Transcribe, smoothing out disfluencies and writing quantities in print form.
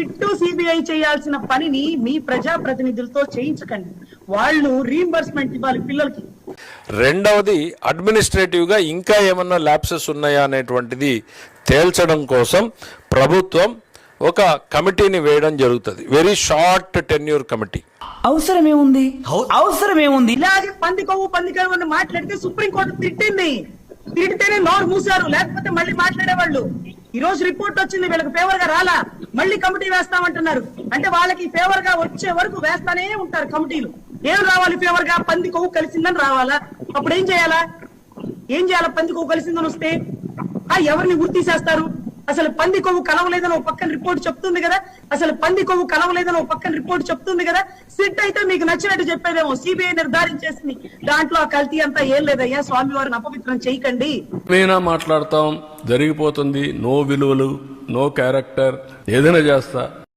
Sit CBI చేయాల్సిన పనిని మీ ప్రజాప్రతినిధులతో చేయించకండి. వాళ్ళు రీయింబర్స్మెంట్ ఇవ్వాలి పిల్లలకి. రెండవది అడ్మినిస్ట్రేటివ్ గా ఇంకా ఏమన్నా ల్యాప్సెస్ ఉన్నాయా అనేటువంటిది తేల్చడం కోసం ప్రభుత్వం ఒక కమిటీని వేయడం జరుగుతుంది. Very short tenure committee. అవసరమేముంది ఇలాగే పంది కొవ్వు అని మాట్లాడితే సుప్రీంకోర్టు తిట్టింది. తిడితేనే నోరు మూసారు, లేకపోతే మళ్ళీ మాట్లాడేవాళ్ళు. ఈ రోజు రిపోర్ట్ వచ్చింది, వీళ్ళకి ఫేవర్ గా రాలా, మళ్ళీ కమిటీ వేస్తామంటున్నారు. అంటే వాళ్ళకి ఫేవర్ గా వచ్చే వరకు వేస్తానే ఉంటారు కమిటీలు. ఏం రావాలి ఫేవర్ గా? పంది కొవ్వు కలిసిందని రావాలా? అప్పుడు ఏం చేయాలా? పంది కొవ్వు కలిసిందని వస్తే ఎవరిని గుర్తు తీసేస్తారు? అసలు పంది కొవ్వు కలవలేదని ఒక పక్కన రిపోర్ట్ చెప్తుంది కదా. సిట్ అయితే మీకు నచ్చినట్టు చెప్పేదేమో, సిబిఐ నిర్ధారించేసింది దాంట్లో ఆ కల్తీ అంతా ఏం లేదయ్యా, స్వామి వారిని అపవిత్రం చేయకండి. ఏమైనా మాట్లాడతాం, జరిగిపోతుంది, నో విలువలు, నో క్యారెక్టర్, ఏదైనా చేస్తా.